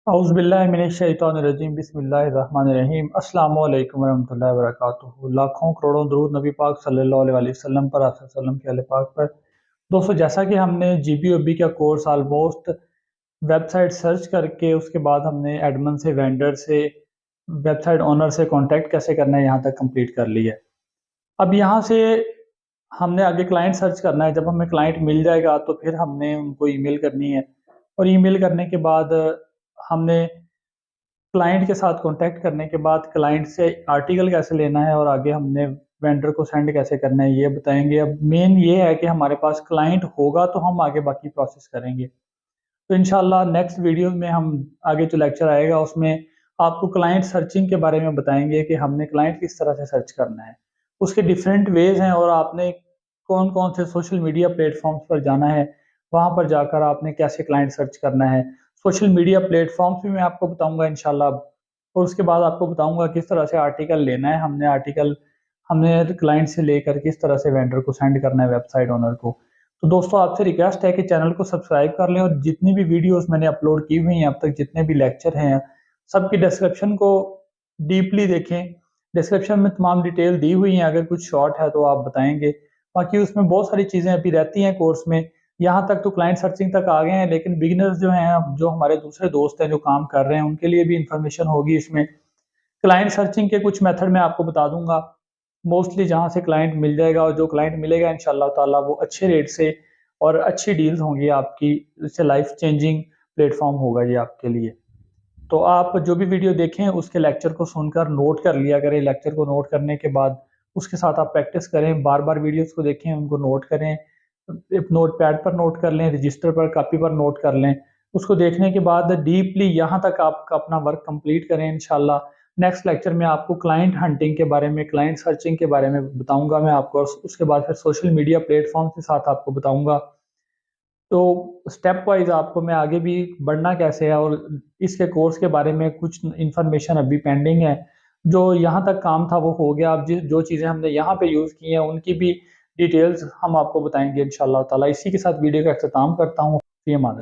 औज़ुबिल्लाहिमिनश्शैतानिर्रजीम बिस्मिल्लाहिर्रहमानिर्रहीम अस्सलामु अलैकुम वरहमतुल्लाहि वबरकातुहू। लाखों करोड़ों दरूद नबी पाक सल्लल्लाहु अलैहि वसल्लम पर, आप वसल्लम के अहले पाक पर। दोस्तों, जैसा कि हमने जीबीओबी का कोर्स ऑलमोस्ट वेबसाइट सर्च करके उसके बाद हमने एडमिन से, वेंडर से, वेबसाइट ओनर से कॉन्टैक्ट कैसे करना है यहाँ तक कंप्लीट कर लिया है। अब यहाँ से हमने आगे क्लाइंट सर्च करना है। जब हमें क्लाइंट मिल जाएगा तो फिर हमने उनको ईमेल करनी है, और ईमेल करने के बाद हमने क्लाइंट के साथ कॉन्टैक्ट करने के बाद क्लाइंट से आर्टिकल कैसे लेना है और आगे हमने वेंडर को सेंड कैसे करना है ये बताएंगे। अब मेन ये है कि हमारे पास क्लाइंट होगा तो हम आगे बाकी प्रोसेस करेंगे। तो इंशाल्लाह नेक्स्ट वीडियो में हम आगे जो लेक्चर आएगा उसमें आपको क्लाइंट सर्चिंग के बारे में बताएंगे कि हमने क्लाइंट किस तरह से सर्च करना है, उसके डिफरेंट वेज हैं, और आपने कौन कौन से सोशल मीडिया प्लेटफॉर्म्स पर जाना है, वहाँ पर जाकर आपने कैसे क्लाइंट सर्च करना है। सोशल मीडिया प्लेटफॉर्म्स भी मैं आपको बताऊंगा इंशाल्लाह, और उसके बाद आपको बताऊंगा किस तरह से आर्टिकल लेना है। हमने क्लाइंट से लेकर किस तरह से वेंडर को सेंड करना है, वेबसाइट ओनर को। तो दोस्तों, आपसे रिक्वेस्ट है कि चैनल को सब्सक्राइब कर लें, और जितनी भी वीडियोस मैंने अपलोड की हुई हैं अब तक, जितने भी लेक्चर हैं, सबकी डिस्क्रिप्शन को डीपली देखें। डिस्क्रिप्शन में तमाम डिटेल दी हुई हैं, अगर कुछ शॉर्ट है तो आप बताएंगे। बाकी उसमें बहुत सारी चीज़ें अभी रहती हैं कोर्स में। यहाँ तक तो क्लाइंट सर्चिंग तक आ गए हैं, लेकिन बिगिनर्स जो हैं, जो हमारे दूसरे दोस्त हैं जो काम कर रहे हैं, उनके लिए भी इंफॉर्मेशन होगी इसमें। क्लाइंट सर्चिंग के कुछ मेथड मैं आपको बता दूंगा। मोस्टली जहाँ से क्लाइंट मिल जाएगा, और जो क्लाइंट मिलेगा इंशाल्लाह ताला वो अच्छे रेट से और अच्छी डील्स होंगी आपकी। इससे लाइफ चेंजिंग प्लेटफॉर्म होगा ये आपके लिए। तो आप जो भी वीडियो देखें उसके लेक्चर को सुनकर नोट कर लिया करें। लेक्चर को नोट करने के बाद उसके साथ आप प्रैक्टिस करें, बार बार वीडियोस को देखें, उनको नोट करें, एक नोट पैड पर नोट कर लें, रजिस्टर पर, कॉपी पर नोट कर लें। उसको देखने के बाद डीपली यहाँ तक आप अपना वर्क कंप्लीट करें। इंशाल्लाह नेक्स्ट लेक्चर में आपको क्लाइंट हंटिंग के बारे में, क्लाइंट सर्चिंग के बारे में बताऊंगा मैं आपको, और उसके बाद फिर सोशल मीडिया प्लेटफॉर्म के साथ आपको बताऊंगा। तो स्टेप वाइज आपको मैं आगे भी बढ़ना कैसे है, और इसके कोर्स के बारे में कुछ इन्फॉर्मेशन अभी पेंडिंग है। जो यहाँ तक काम था वो हो गया। अब जो चीज़ें हमने यहाँ पे यूज़ की हैं उनकी भी डिटेल्स हम आपको बताएंगे इंशाल्लाह ताला। इसी के साथ वीडियो का अख्ताम करता हूँ। ये मान